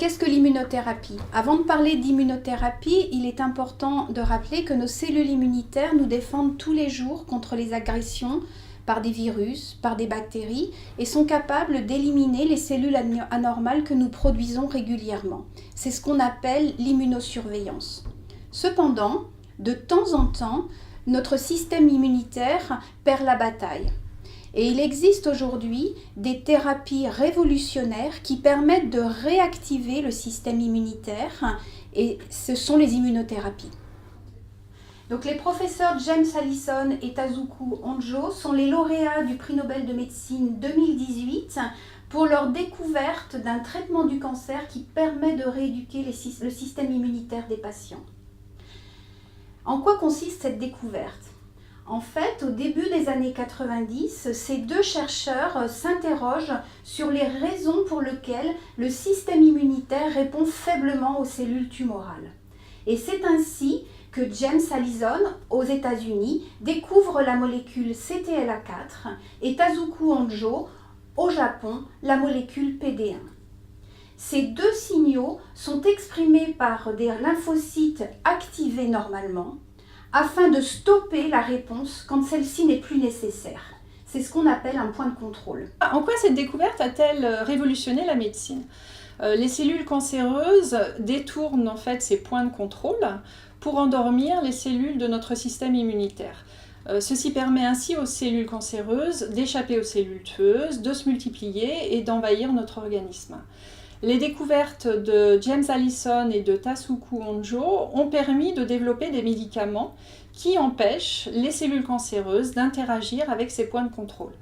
qu'est-ce que l'immunothérapie? Avant de parler d'immunothérapie, il est important de rappeler que nos cellules immunitaires nous défendent tous les jours contre les agressions par des virus, par des bactéries, et sont capables d'éliminer les cellules anormales que nous produisons régulièrement. C'est ce qu'on appelle l'immunosurveillance. Cependant, de temps en temps, notre système immunitaire perd la bataille. Et il existe aujourd'hui des thérapies révolutionnaires qui permettent de réactiver le système immunitaire, et ce sont les immunothérapies. Donc les professeurs James Allison et Tasuku Honjo sont les lauréats du prix Nobel de médecine 2018 pour leur découverte d'un traitement du cancer qui permet de rééduquer le système immunitaire des patients. En quoi consiste cette découverte ? En fait, au début des années 90, ces deux chercheurs s'interrogent sur les raisons pour lesquelles le système immunitaire répond faiblement aux cellules tumorales. Et c'est ainsi que James Allison, aux États-Unis, découvre la molécule CTLA4 et Tasuku Honjo, au Japon, la molécule PD1. Ces deux signaux sont exprimés par des lymphocytes activés normalement, afin de stopper la réponse quand celle-ci n'est plus nécessaire. C'est ce qu'on appelle un point de contrôle. En quoi cette découverte a-t-elle révolutionné la médecine ? Les cellules cancéreuses détournent en fait ces points de contrôle pour endormir les cellules de notre système immunitaire. Ceci permet ainsi aux cellules cancéreuses d'échapper aux cellules tueuses, de se multiplier et d'envahir notre organisme. Les découvertes de James Allison et de Tasuku Honjo ont permis de développer des médicaments qui empêchent les cellules cancéreuses d'interagir avec ces points de contrôle.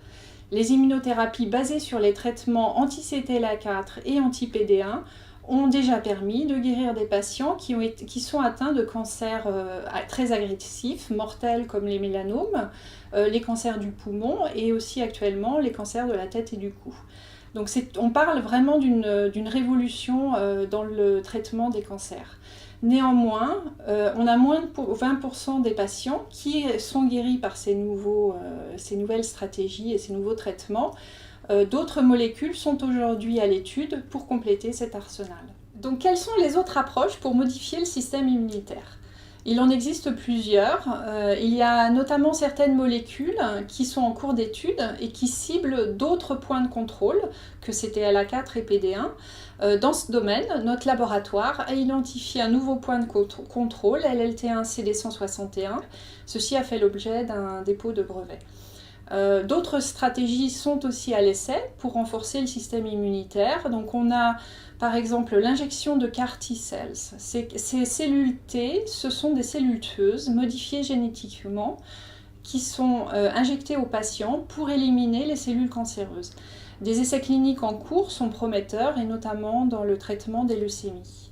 Les immunothérapies basées sur les traitements anti-CTLA4 et anti-PD1 ont déjà permis de guérir des patients qui sont atteints de cancers très agressifs, mortels comme les mélanomes, les cancers du poumon et aussi actuellement les cancers de la tête et du cou. Donc on parle vraiment d'une révolution dans le traitement des cancers. Néanmoins, on a moins de 20% des patients qui sont guéris par ces nouvelles stratégies et ces nouveaux traitements. D'autres molécules sont aujourd'hui à l'étude pour compléter cet arsenal. Donc quelles sont les autres approches pour modifier le système immunitaire ? Il en existe plusieurs. Il y a notamment certaines molécules qui sont en cours d'étude et qui ciblent d'autres points de contrôle que CTLA4 et PD1. Dans ce domaine, notre laboratoire a identifié un nouveau point de contrôle, LLT1-CD161. Ceci a fait l'objet d'un dépôt de brevet. D'autres stratégies sont aussi à l'essai pour renforcer le système immunitaire. Donc on a par exemple l'injection de CAR T-cells. Ces cellules T, ce sont des cellules tueuses modifiées génétiquement qui sont injectées aux patients pour éliminer les cellules cancéreuses. Des essais cliniques en cours sont prometteurs et notamment dans le traitement des leucémies.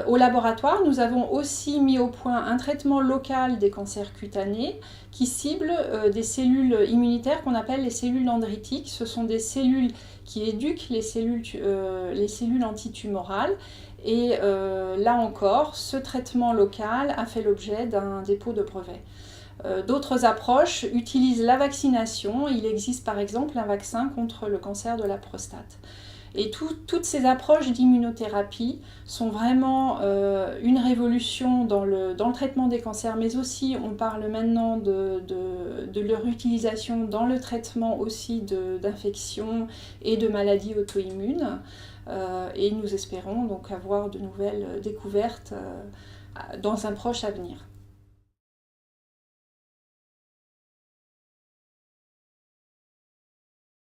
Au laboratoire, nous avons aussi mis au point un traitement local des cancers cutanés qui cible des cellules immunitaires qu'on appelle les cellules dendritiques. Ce sont des cellules qui éduquent les cellules antitumorales. Et là encore, ce traitement local a fait l'objet d'un dépôt de brevet. D'autres approches utilisent la vaccination. Il existe par exemple un vaccin contre le cancer de la prostate. Et toutes ces approches d'immunothérapie sont vraiment une révolution dans le traitement des cancers, mais aussi on parle maintenant de leur utilisation dans le traitement aussi d'infections et de maladies auto-immunes. Et nous espérons donc avoir de nouvelles découvertes dans un proche avenir.